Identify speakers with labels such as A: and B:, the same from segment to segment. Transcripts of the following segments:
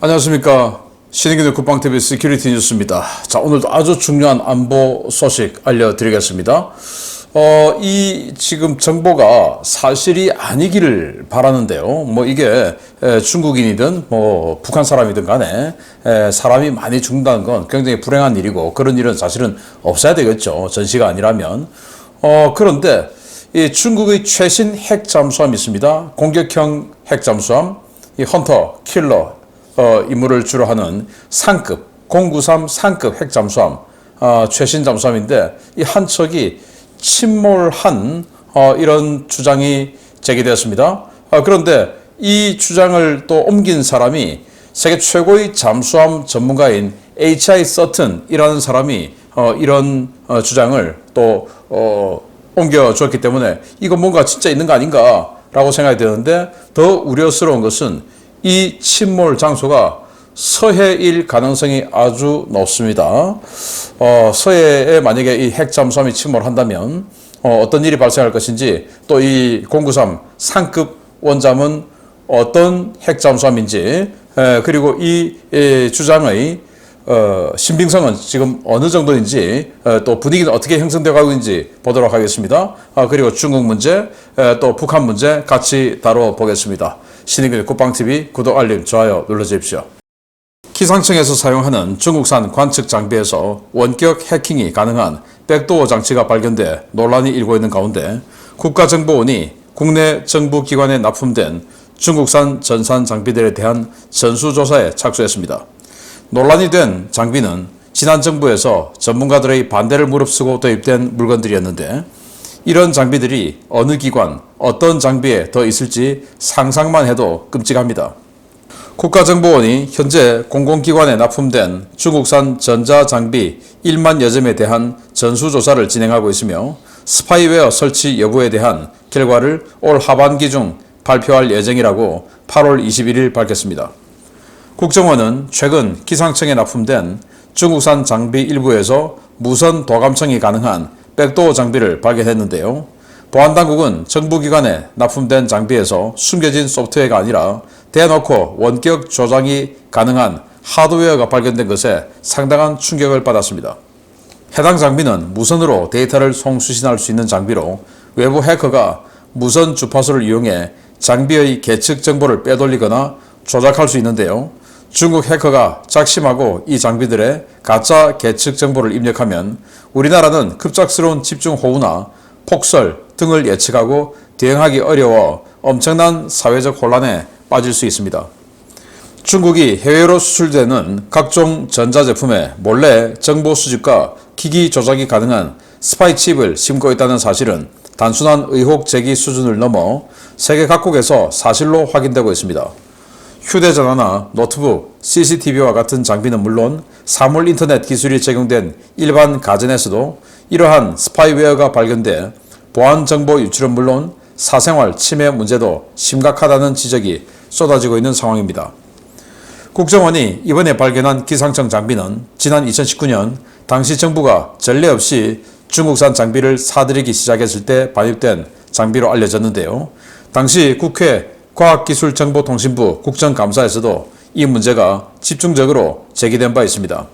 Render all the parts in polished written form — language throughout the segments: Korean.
A: 안녕하십니까. 신의균의 국방TV 시큐리티 뉴스입니다. 자, 오늘도 아주 중요한 안보 소식 알려드리겠습니다. 이 지금 정보가 사실이 아니기를 바라는데요. 뭐 이게 중국인이든 뭐 북한 사람이든 간에 사람이 많이 죽는다는 건 굉장히 불행한 일이고, 그런 일은 사실은 없어야 되겠죠. 전시가 아니라면. 그런데 이 중국의 최신 핵 잠수함이 있습니다. 공격형 핵 잠수함, 이 헌터, 킬러 임무를 주로 하는 상급 093 상급 핵 잠수함, 최신 잠수함인데 이 한 척이 침몰한 이런 주장이 제기되었습니다. 그런데 이 주장을 또 옮긴 사람이 세계 최고의 잠수함 전문가인 H.I. 서튼이라는 사람이 이런 주장을 또 옮겨줬기 때문에 이건 뭔가 진짜 있는 거 아닌가라고 생각이 되는데, 더 우려스러운 것은 이 침몰 장소가 서해일 가능성이 아주 높습니다. 서해에 만약에 이 핵 잠수함이 침몰한다면 어떤 일이 발생할 것인지, 또 이 093 상급 원잠은 어떤 핵 잠수함인지, 그리고 이 주장의 신빙성은 지금 어느 정도인지, 또 분위기는 어떻게 형성되어 가고 있는지 보도록 하겠습니다. 그리고 중국 문제, 또 북한 문제 같이 다뤄보겠습니다. 신의균의 국방TV 구독, 알림, 좋아요 눌러주십시오. 기상청에서 사용하는 중국산 관측 장비에서 원격 해킹이 가능한 백도어 장치가 발견돼 논란이 일고 있는 가운데, 국가정보원이 국내 정부기관에 납품된 중국산 전산 장비들에 대한 전수조사에 착수했습니다. 논란이 된 장비는 지난 정부에서 전문가들의 반대를 무릅쓰고 도입된 물건들이었는데, 이런 장비들이 어느 기관, 어떤 장비에 더 있을지 상상만 해도 끔찍합니다. 국가정보원이 현재 공공기관에 납품된 중국산 전자장비 1만 여 점에 대한 전수조사를 진행하고 있으며, 스파이웨어 설치 여부에 대한 결과를 올 하반기 중 발표할 예정이라고 8월 21일 밝혔습니다. 국정원은 최근 기상청에 납품된 중국산 장비 일부에서 무선 도감청이 가능한 백도어 장비를 발견했는데요. 보안당국은 정부기관에 납품된 장비에서 숨겨진 소프트웨어가 아니라 대놓고 원격 조작이 가능한 하드웨어가 발견된 것에 상당한 충격을 받았습니다. 해당 장비는 무선으로 데이터를 송수신할 수 있는 장비로, 외부 해커가 무선 주파수를 이용해 장비의 계측 정보를 빼돌리거나 조작할 수 있는데요. 중국 해커가 작심하고 이 장비들의 가짜 계측 정보를 입력하면 우리나라는 급작스러운 집중호우나 폭설 등을 예측하고 대응하기 어려워 엄청난 사회적 혼란에 빠질 수 있습니다. 중국이 해외로 수출되는 각종 전자제품에 몰래 정보 수집과 기기 조작이 가능한 스파이 칩을 심고 있다는 사실은 단순한 의혹 제기 수준을 넘어 세계 각국에서 사실로 확인되고 있습니다. 휴대전화나 노트북, CCTV와 같은 장비는 물론 사물 인터넷 기술이 적용된 일반 가전에서도 이러한 스파이웨어가 발견돼 보안 정보 유출은 물론 사생활 침해 문제도 심각하다는 지적이 쏟아지고 있는 상황입니다. 국정원이 이번에 발견한 기상청 장비는 지난 2019년 당시 정부가 전례 없이 중국산 장비를 사들이기 시작했을 때 반입된 장비로 알려졌는데요. 당시 국회 과학기술정보통신부 국정감사에서도 이 문제가 집중적으로 제기된 바 있습니다.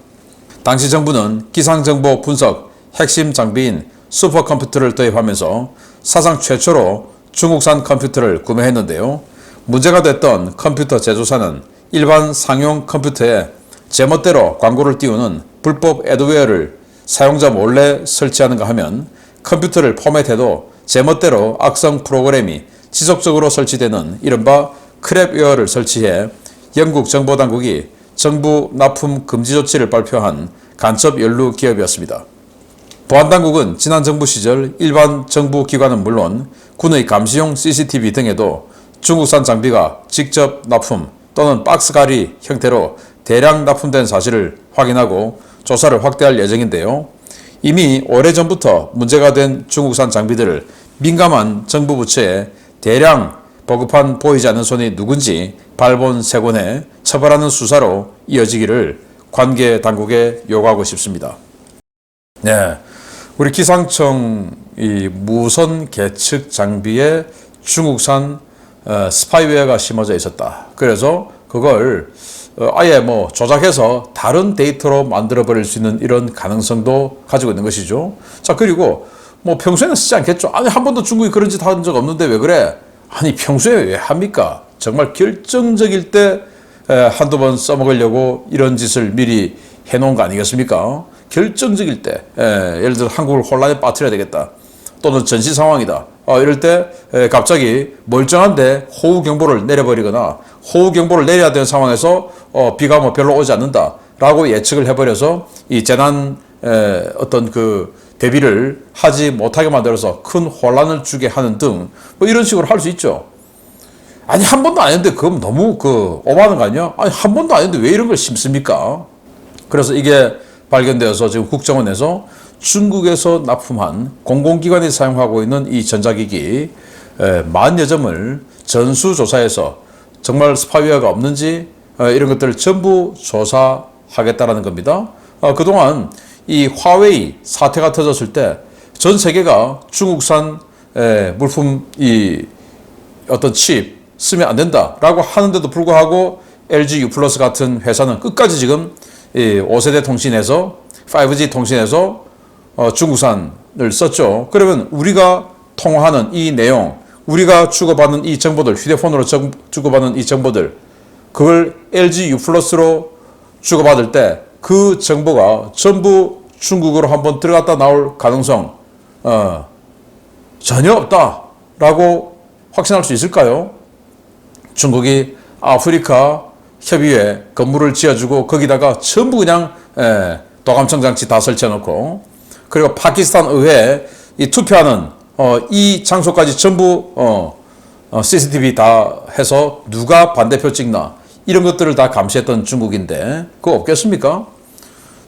A: 당시 정부는 기상정보 분석 핵심 장비인 슈퍼컴퓨터를 도입하면서 사상 최초로 중국산 컴퓨터를 구매했는데요. 문제가 됐던 컴퓨터 제조사는 일반 상용 컴퓨터에 제멋대로 광고를 띄우는 불법 애드웨어를 사용자 몰래 설치하는가 하면, 컴퓨터를 포맷해도 제멋대로 악성 프로그램이 지속적으로 설치되는 이른바 크랩웨어를 설치해 영국 정보당국이 정부 납품 금지 조치를 발표한 간첩 연루 기업이었습니다. 보안당국은 지난 정부 시절 일반 정부 기관은 물론 군의 감시용 CCTV 등에도 중국산 장비가 직접 납품 또는 박스가리 형태로 대량 납품된 사실을 확인하고 조사를 확대할 예정인데요. 이미 오래전부터 문제가 된 중국산 장비들을 민감한 정부 부처에 대량 보급한 보이지 않는 손이 누군지 발본색원해 처벌하는 수사로 이어지기를 관계 당국에 요구하고 싶습니다. 네, 우리 기상청 이 무선 계측 장비에 중국산 스파이웨어가 심어져 있었다. 그래서 그걸 아예 뭐 조작해서 다른 데이터로 만들어 버릴 수 있는 이런 가능성도 가지고 있는 것이죠. 자, 그리고 뭐 평소에는 쓰지 않겠죠. 아니, 한 번도 중국이 그런 짓 한 적 없는데 왜 그래? 아니, 평소에 왜 합니까? 정말 결정적일 때 한두 번 써먹으려고 이런 짓을 미리 해놓은 거 아니겠습니까? 결정적일 때, 예를 들어 한국을 혼란에 빠뜨려야 되겠다. 또는 전시 상황이다. 이럴 때 갑자기 멀쩡한데 호우 경보를 내려버리거나 호우 경보를 내려야 되는 상황에서 비가 뭐 별로 오지 않는다라고 예측을 해버려서 이 재난 어떤 그 대비를 하지 못하게 만들어서 큰 혼란을 주게 하는 등 뭐 이런 식으로 할 수 있죠. 아니, 한 번도 안 했는데 그건 너무 오버하는 거 아니야? 아니, 한 번도 안 했는데 왜 이런 걸 심습니까? 그래서 이게 발견되어서 지금 국정원에서 중국에서 납품한 공공기관이 사용하고 있는 이 전자기기 40여 점을 전수조사해서 정말 스파이웨어가 없는지 이런 것들을 전부 조사하겠다라는 겁니다. 그동안 이 화웨이 사태가 터졌을 때 전 세계가 중국산 물품 이 어떤 칩 쓰면 안 된다라고 하는데도 불구하고 LG U+ 같은 회사는 끝까지 지금 5세대 통신에서 5G 통신에서 중국산을 썼죠. 그러면 우리가 통화하는 이 내용, 우리가 주고받는 이 정보들, 휴대폰으로 주고받는 이 정보들, 그걸 LG U+로 주고받을 때 그 정보가 전부 중국으로 한번 들어갔다 나올 가능성 전혀 없다라고 확신할 수 있을까요? 중국이 아프리카 협의회 건물을 지어주고 거기다가 전부 그냥 도감청 장치 다 설치해놓고, 그리고 파키스탄 의회에 이 투표하는 이 장소까지 전부 CCTV 다 해서 누가 반대표 찍나 이런 것들을 다 감시했던 중국인데 그거 없겠습니까?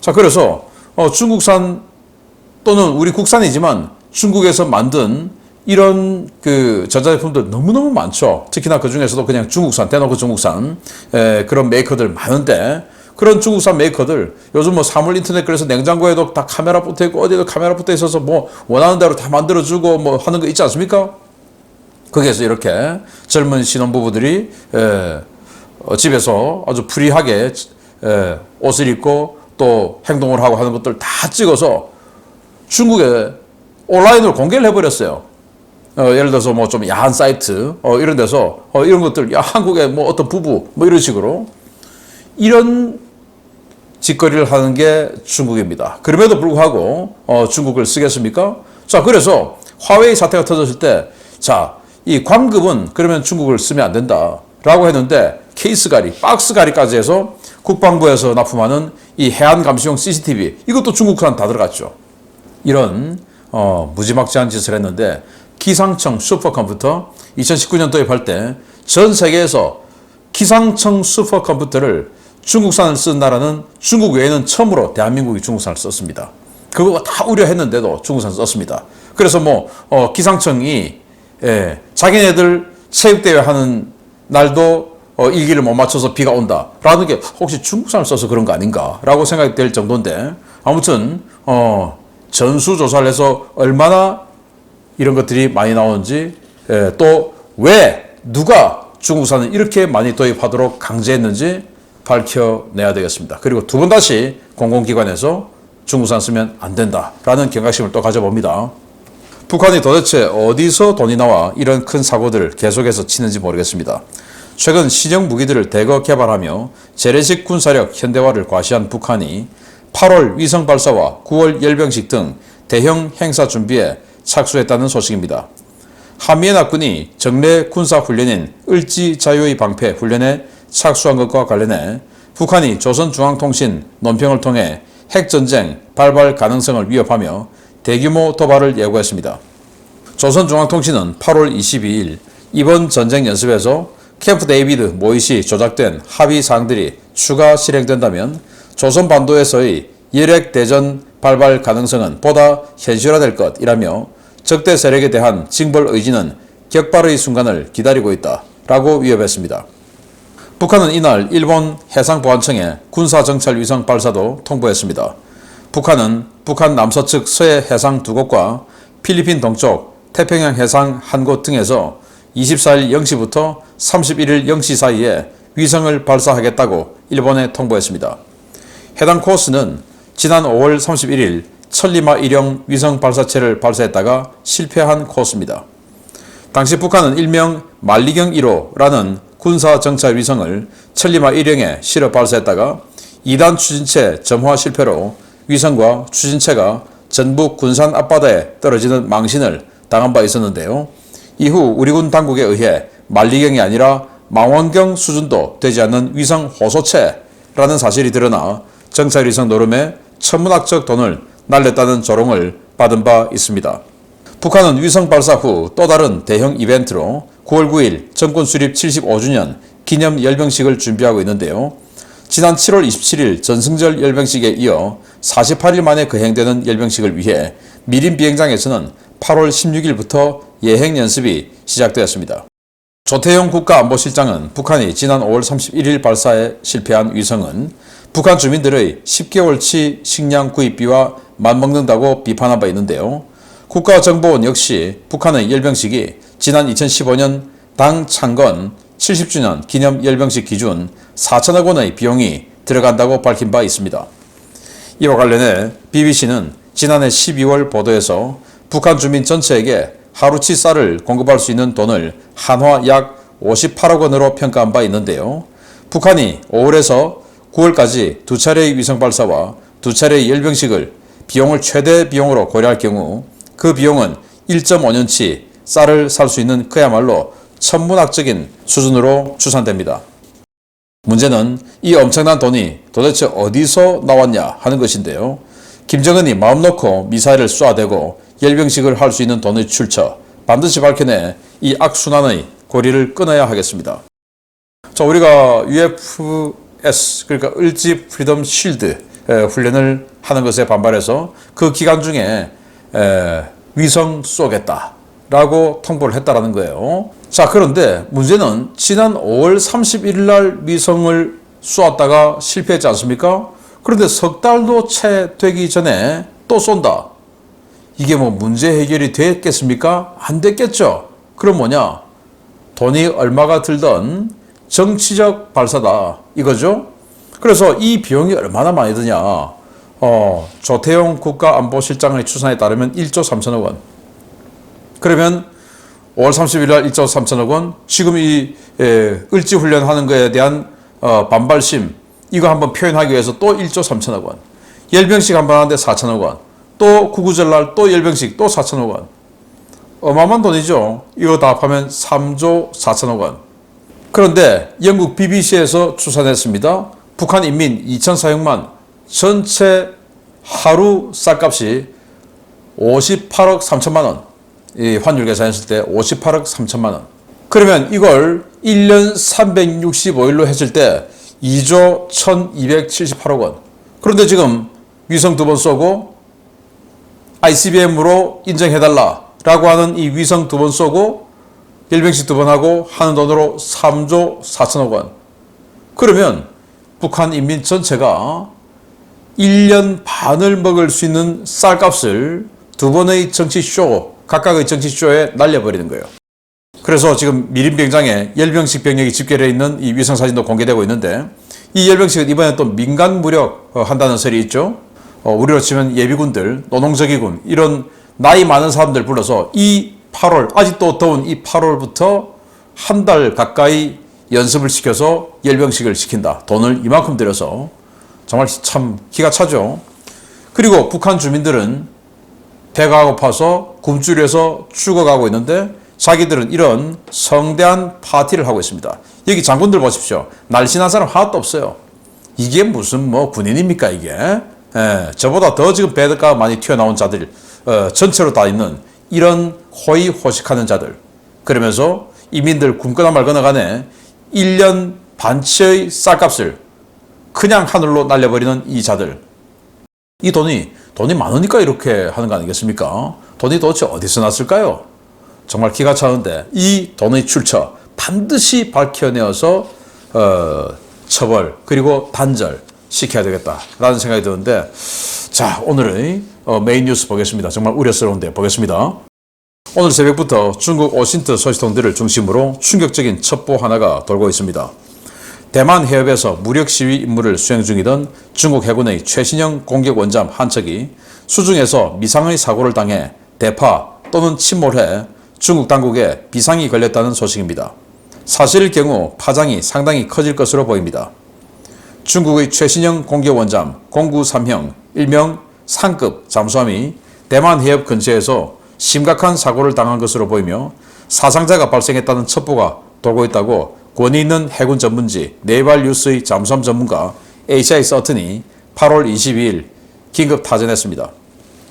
A: 자, 그래서 중국산 또는 우리 국산이지만 중국에서 만든 이런 그 전자제품들 너무너무 많죠. 특히나 그 중에서도 그냥 중국산, 대놓고 중국산 그런 메이커들 많은데, 그런 중국산 메이커들 요즘 뭐 사물 인터넷 그래서 냉장고에도 다 카메라 붙어 있고 어디에도 카메라 붙어 있어서 뭐 원하는 대로 다 만들어주고 뭐 하는 거 있지 않습니까? 거기에서 이렇게 젊은 신혼부부들이 집에서 아주 프리하게 옷을 입고 또 행동을 하고 하는 것들 다 찍어서 중국에 온라인으로 공개를 해버렸어요. 예를 들어서 뭐 좀 야한 사이트 이런 데서 이런 것들, 야, 한국의 뭐 어떤 부부 뭐 이런 식으로 이런 짓거리를 하는 게 중국입니다. 그럼에도 불구하고 중국을 쓰겠습니까? 자, 그래서 화웨이 사태가 터졌을 때, 자, 이 광급은 그러면 중국을 쓰면 안 된다라고 했는데 케이스 가리, 박스 가리까지 해서 국방부에서 납품하는 이 해안 감시용 CCTV 이것도 중국산 다 들어갔죠. 이런 무지막지한 짓을 했는데, 기상청 슈퍼컴퓨터 2019년 도입할 때 전 세계에서 기상청 슈퍼컴퓨터를 중국산을 쓴 나라는 중국 외에는 처음으로 대한민국이 중국산을 썼습니다. 그거 다 우려했는데도 중국산 썼습니다. 그래서 뭐 기상청이 자기네들 체육대회 하는 날도 일기를 못 맞춰서 비가 온다라는 게 혹시 중국산을 써서 그런 거 아닌가라고 생각이 될 정도인데, 아무튼 전수조사를 해서 얼마나 이런 것들이 많이 나오는지, 또 왜 누가 중국산을 이렇게 많이 도입하도록 강제했는지 밝혀내야 되겠습니다. 그리고 두 번 다시 공공기관에서 중국산 쓰면 안 된다라는 경각심을 또 가져봅니다. 북한이 도대체 어디서 돈이 나와 이런 큰 사고들을 계속해서 치는지 모르겠습니다. 최근 신형 무기들을 대거 개발하며 재래식 군사력 현대화를 과시한 북한이 8월 위성 발사와 9월 열병식 등 대형 행사 준비에 착수했다는 소식입니다. 한미연합군이 정례 군사훈련인 을지 자유의 방패 훈련에 착수한 것과 관련해 북한이 조선중앙통신 논평을 통해 핵전쟁 발발 가능성을 위협하며 대규모 도발을 예고했습니다. 조선중앙통신은 8월 22일 이번 전쟁 연습에서 캠프 데이비드 모잇이 조작된 합의 사항들이 추가 실행된다면 조선반도에서의 열핵 대전 발발 가능성은 보다 현실화될 것이라며 적대 세력에 대한 징벌 의지는 격발의 순간을 기다리고 있다 라고 위협했습니다. 북한은 이날 일본 해상보안청에 군사정찰 위성 발사도 통보했습니다. 북한은 북한 남서측 서해 해상 두 곳과 필리핀 동쪽 태평양 해상 한 곳 등에서 24일 0시부터 31일 0시 사이에 위성을 발사하겠다고 일본에 통보했습니다. 해당 코스는 지난 5월 31일 천리마 1형 위성 발사체를 발사했다가 실패한 코스입니다. 당시 북한은 일명 만리경 1호라는 군사 정찰 위성을 천리마 1형에 실어 발사했다가 2단 추진체 점화 실패로 위성과 추진체가 전북 군산 앞바다에 떨어지는 망신을 당한 바 있었는데요. 이후 우리 군 당국에 의해 만리경이 아니라 망원경 수준도 되지 않는 위성 호소체라는 사실이 드러나 정찰 위성 노름에 천문학적 돈을 날렸다는 조롱을 받은 바 있습니다. 북한은 위성 발사 후 또 다른 대형 이벤트로 9월 9일 정권 수립 75주년 기념 열병식을 준비하고 있는데요. 지난 7월 27일 전승절 열병식에 이어 48일 만에 거행되는 열병식을 위해 미림 비행장에서는 8월 16일부터 예행 연습이 시작되었습니다. 조태용 국가안보실장은 북한이 지난 5월 31일 발사에 실패한 위성은 북한 주민들의 10개월치 식량 구입비와 맞먹는다고 비판한 바 있는데요. 국가정보원 역시 북한의 열병식이 지난 2015년 당 창건 70주년 기념 열병식 기준 4천억 원의 비용이 들어간다고 밝힌 바 있습니다. 이와 관련해 BBC는 지난해 12월 보도에서 북한 주민 전체에게 하루치 쌀을 공급할 수 있는 돈을 한화 약 58억 원으로 평가한 바 있는데요. 북한이 5월에서 9월까지 두 차례의 위성 발사와 두 차례의 열병식을 비용을 최대 비용으로 고려할 경우 그 비용은 1.5년치 쌀을 살 수 있는 그야말로 천문학적인 수준으로 추산됩니다. 문제는 이 엄청난 돈이 도대체 어디서 나왔냐 하는 것인데요. 김정은이 마음 놓고 미사일을 쏴대고 열병식을 할 수 있는 돈의 출처 반드시 밝혀내 이 악순환의 고리를 끊어야 하겠습니다. 자, 우리가 UFS 그러니까 을지 프리덤 쉴드 훈련을 하는 것에 반발해서 그 기간 중에 위성 쏘겠다라고 통보를 했다라는 거예요. 자, 그런데 문제는 지난 5월 31일 날 위성을 쏘았다가 실패했지 않습니까? 그런데 석 달도 채 되기 전에 또 쏜다. 이게 뭐 문제 해결이 됐겠습니까? 안 됐겠죠. 그럼 뭐냐? 돈이 얼마가 들던 정치적 발사다 이거죠. 그래서 이 비용이 얼마나 많이 드냐? 조태용 국가안보실장의 추산에 따르면 1조 3천억 원. 그러면 5월 30일 날 1조 3천억 원, 지금 이 을지훈련하는 거에 대한 반발심, 이거 한번 표현하기 위해서 또 1조 3천억 원. 열병식 한번 하는데 4천억 원. 또 구구절날 또 열병식 또 4천억 원. 어마어마한 돈이죠. 이거 다 합하면 3조 4천억 원. 그런데 영국 BBC에서 추산했습니다. 북한 인민 2,400만 전체 하루 쌀값이 58억 3천만 원. 이 환율 계산했을 때 58억 3천만 원. 그러면 이걸 1년 365일로 했을 때 2조 1278억 원. 그런데 지금 위성 2번 쏘고 ICBM으로 인정해달라라고 하는 이 위성 2번 쏘고 열병식 2번 하고 하는 돈으로 3조 4천억 원. 그러면 북한 인민 전체가 1년 반을 먹을 수 있는 쌀값을 두 번의 정치쇼, 각각의 정치쇼에 날려버리는 거예요. 그래서 지금 미림병장에 열병식 병력이 집결해 있는 이 위성사진도 공개되고 있는데 이 열병식은 이번에 또 민간 무력 한다는 설이 있죠. 우리로 치면 예비군들, 노동저기군 이런 나이 많은 사람들 불러서 이 8월, 아직도 더운 이 8월부터 한 달 가까이 연습을 시켜서 열병식을 시킨다. 돈을 이만큼 들여서 정말 참 기가 차죠. 그리고 북한 주민들은 배가 고파서 굶주려서 죽어가고 있는데 자기들은 이런 성대한 파티를 하고 있습니다. 여기 장군들 보십시오. 날씬한 사람 하나도 없어요. 이게 무슨 뭐 군인입니까 이게? 저보다 더 지금 배가 많이 튀어나온 자들 전체로 다 있는 이런 호의호식하는 자들. 그러면서 이민들 굶거나 말거나 간에 1년 반치의 쌀값을 그냥 하늘로 날려버리는 이 자들. 이 돈이 많으니까 이렇게 하는 거 아니겠습니까? 돈이 도대체 어디서 났을까요? 정말 기가 차는데 이 돈의 출처 반드시 밝혀내어서 처벌 그리고 단절 시켜야 되겠다라는 생각이 드는데, 자, 오늘의 메인 뉴스 보겠습니다. 정말 우려스러운데 보겠습니다. 오늘 새벽부터 중국 오신트 소식통들을 중심으로 충격적인 첩보 하나가 돌고 있습니다. 대만 해협에서 무력 시위 임무를 수행 중이던 중국 해군의 최신형 공격 원잠 한 척이 수중에서 미상의 사고를 당해 대파 또는 침몰해 중국 당국에 비상이 걸렸다는 소식입니다. 사실일 경우 파장이 상당히 커질 것으로 보입니다. 중국의 최신형 공격 원잠 093형 일명 상급 잠수함이 대만 해협 근처에서 심각한 사고를 당한 것으로 보이며 사상자가 발생했다는 첩보가 돌고 있다고 권위 있는 해군 전문지 네이발 뉴스의 잠수함 전문가 HI 서튼이 8월 22일 긴급 타전했습니다.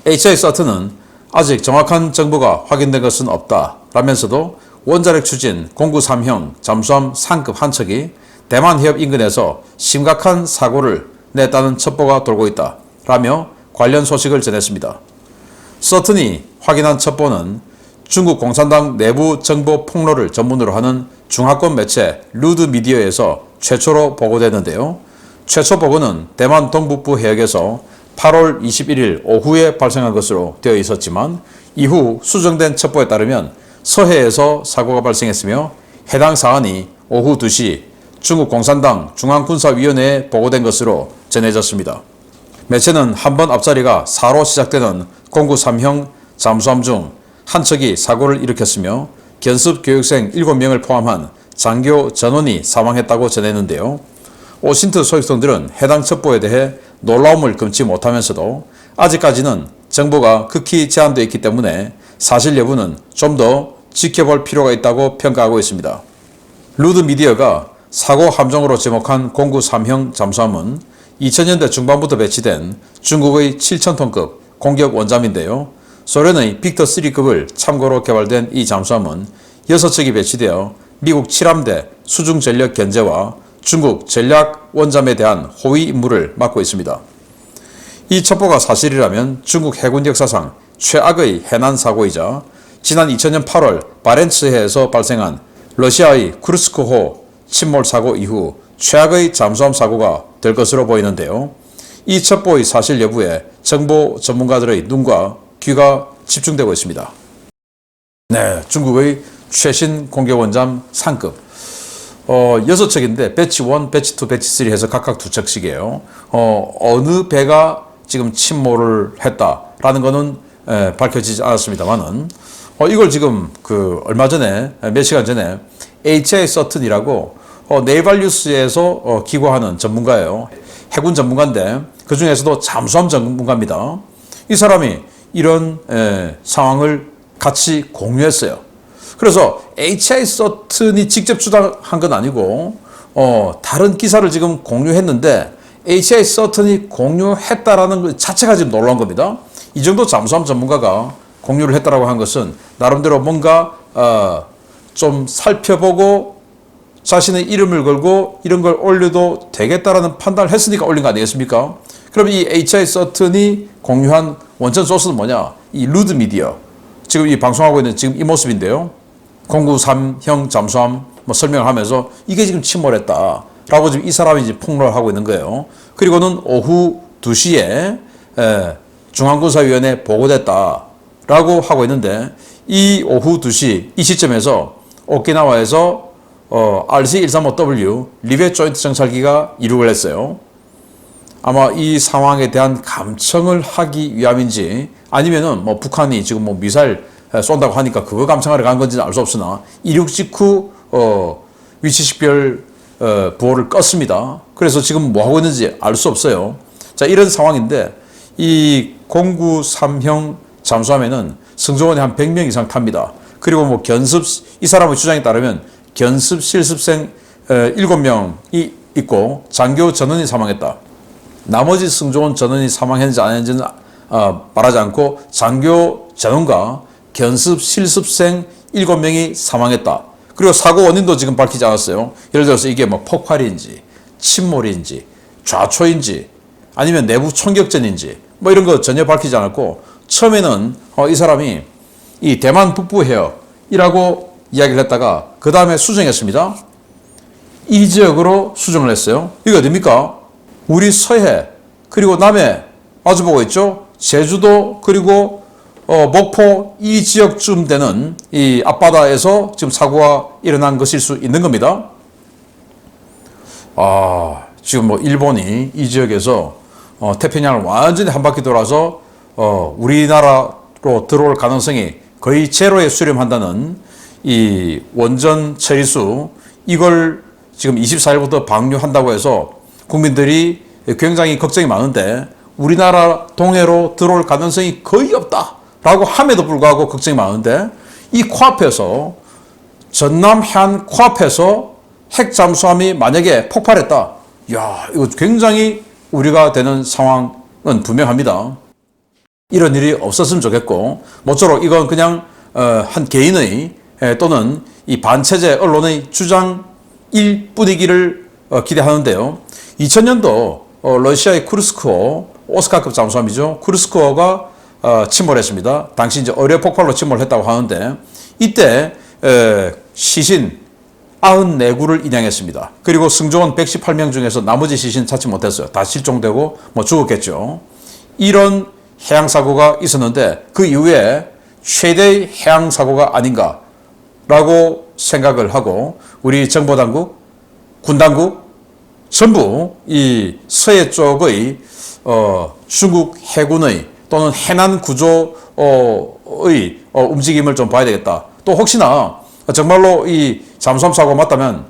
A: HI 서튼은 아직 정확한 정보가 확인된 것은 없다 라면서도 원자력 추진 093형 잠수함 상급 한 척이 대만 해협 인근에서 심각한 사고를 냈다는 첩보가 돌고 있다 라며 관련 소식을 전했습니다. 서튼이 확인한 첩보는 중국 공산당 내부 정보 폭로를 전문으로 하는 중하권 매체 루드 미디어에서 최초로 보고됐는데요. 최초 보고는 대만 동북부 해역에서 8월 21일 오후에 발생한 것으로 되어 있었지만 이후 수정된 첩보에 따르면 서해에서 사고가 발생했으며 해당 사안이 오후 2시 중국 공산당 중앙군사위원회에 보고된 것으로 전해졌습니다. 매체는 한 번 앞자리가 4로 시작되는 093형 잠수함 중 한 척이 사고를 일으켰으며 견습 교육생 7명을 포함한 장교 전원이 사망했다고 전했는데요. 오신트 소식통들은 해당 첩보에 대해 놀라움을 금치 못하면서도 아직까지는 정보가 극히 제한되어 있기 때문에 사실 여부는 좀 더 지켜볼 필요가 있다고 평가하고 있습니다. 루드 미디어가 사고 함정으로 제목한 093형 잠수함은 2000년대 중반부터 배치된 중국의 7000톤급 공격 원잠인데요. 소련의 빅터3급을 참고로 개발된 이 잠수함은 6척이 배치되어 미국 7함대 수중 전력 견제와 중국 전략 원잠에 대한 호위 임무를 맡고 있습니다. 이 첩보가 사실이라면 중국 해군 역사상 최악의 해난 사고이자 지난 2000년 8월 바렌츠해에서 발생한 러시아의 쿠르스크호 침몰 사고 이후 최악의 잠수함 사고가 될 것으로 보이는데요. 이 첩보의 사실 여부에 정보 전문가들의 눈과 귀가 집중되고 있습니다. 네, 중국의 최신 공격 원잠 상급 6척인데 배치 1, 배치 2, 배치 3 해서 각각 2척씩이에요. 어느 배가 지금 침몰을 했다라는 거는 밝혀지지 않았습니다만은 이걸 지금 얼마 전에 몇 시간 전에 HI 서튼이라고 네이발 뉴스에서 기고하는 전문가예요. 해군 전문가인데 그 중에서도 잠수함 전문가입니다. 이 사람이 이런 상황을 같이 공유했어요. 그래서 HI 서튼이 직접 주장한 건 아니고 다른 기사를 지금 공유했는데 HI 서튼이 공유했다라는 것 자체가 지금 놀라운 겁니다. 이 정도 잠수함 전문가가 공유를 했다라고 한 것은 나름대로 뭔가 좀 살펴보고 자신의 이름을 걸고 이런 걸 올려도 되겠다라는 판단을 했으니까 올린 거 아니겠습니까? 그럼 이 HI 서튼이 공유한 원천 소스는 뭐냐? 이 루드 미디어. 지금 이 방송하고 있는 지금 이 모습인데요. 093형 잠수함 설명을 하면서 이게 지금 침몰했다. 라고 지금 이 사람이 이제 폭로를 하고 있는 거예요. 그리고는 오후 2시에 중앙군사위원회에 보고됐다. 라고 하고 있는데 이 오후 2시 이 시점에서 오키나와에서 RC-135W 리벳 조인트 정찰기가 이륙을 했어요. 아마 이 상황에 대한 감청을 하기 위함인지 아니면은 북한이 지금 미사일 쏜다고 하니까 그거 감청하러 간 건지는 알 수 없으나 이륙 직후 위치 식별 부호를 껐습니다. 그래서 지금 뭐 하고 있는지 알 수 없어요. 자, 이런 상황인데 이 093형 잠수함에는 승조원이 한 100명 이상 탑니다. 그리고 견습 이 사람의 주장에 따르면 견습 실습생 7명이 있고 장교 전원이 사망했다. 나머지 승조원 전원이 사망했는지 안 했는지는 말하지 않고 장교 전원과 견습 실습생 7명이 사망했다. 그리고 사고 원인도 지금 밝히지 않았어요. 예를 들어서 이게 폭발인지 침몰인지 좌초인지 아니면 내부 총격전인지 이런 거 전혀 밝히지 않았고 처음에는 이 사람이 이 대만 북부 해역이라고 이야기를 했다가 그 다음에 수정했습니다. 이 지역으로 수정을 했어요. 이게 어딥니까? 우리 서해 그리고 남해 마주보고 있죠. 제주도 그리고 목포 이 지역쯤 되는 이 앞바다에서 지금 사고가 일어난 것일 수 있는 겁니다. 지금 뭐 일본이 이 지역에서 태평양을 완전히 한 바퀴 돌아서 우리나라로 들어올 가능성이 거의 제로에 수렴한다는 이 원전 처리수, 이걸 지금 24일부터 방류한다고 해서 국민들이 굉장히 걱정이 많은데, 우리나라 동해로 들어올 가능성이 거의 없다라고 함에도 불구하고 걱정이 많은데, 이 코앞에서, 전남 해안 코앞에서 핵 잠수함이 만약에 폭발했다. 이거 굉장히 우려가 되는 상황은 분명합니다. 이런 일이 없었으면 좋겠고, 모쪼록 이건 그냥 한 개인의 또는 이 반체제 언론의 주장일 뿐이기를 기대하는데요. 2000년도 러시아의 쿠르스크호, 오스카급 잠수함이죠. 쿠르스크호가 침몰했습니다. 당시 이제 어뢰 폭발로 침몰했다고 하는데, 이때 시신 94구를 인양했습니다. 그리고 승조원 118명 중에서 나머지 시신 찾지 못했어요. 다 실종되고 뭐 죽었겠죠. 이런 해양사고가 있었는데, 그 이후에 최대의 해양사고가 아닌가라고 생각을 하고, 우리 정보당국, 군당국 전부 이 서해 쪽의 중국 해군의 또는 해난 구조의 움직임을 좀 봐야 되겠다. 또 혹시나 정말로 이 잠수함 사고가 맞다면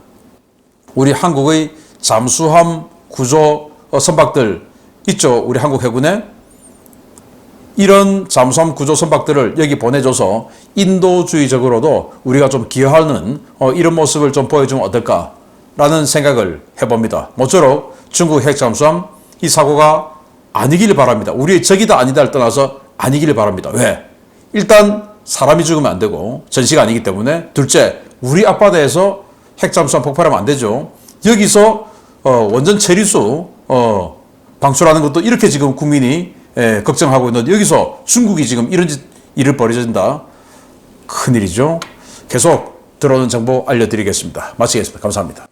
A: 우리 한국의 잠수함 구조 선박들 있죠. 우리 한국 해군에 이런 잠수함 구조 선박들을 여기 보내줘서 인도주의적으로도 우리가 좀 기여하는 이런 모습을 좀 보여주면 어떨까라는 생각을 해봅니다. 모쪼록 중국 핵 잠수함 이 사고가 아니길 바랍니다. 우리의 적이다 아니다를 떠나서 아니길 바랍니다. 왜? 일단 사람이 죽으면 안 되고 전시가 아니기 때문에, 둘째, 우리 앞바다에서 핵잠수함 폭발하면 안 되죠. 여기서 원전 처리수 방출하는 것도 이렇게 지금 국민이 걱정하고 있는데, 여기서 중국이 지금 이런 일을 벌여진다. 큰일이죠. 계속 들어오는 정보 알려드리겠습니다. 마치겠습니다. 감사합니다.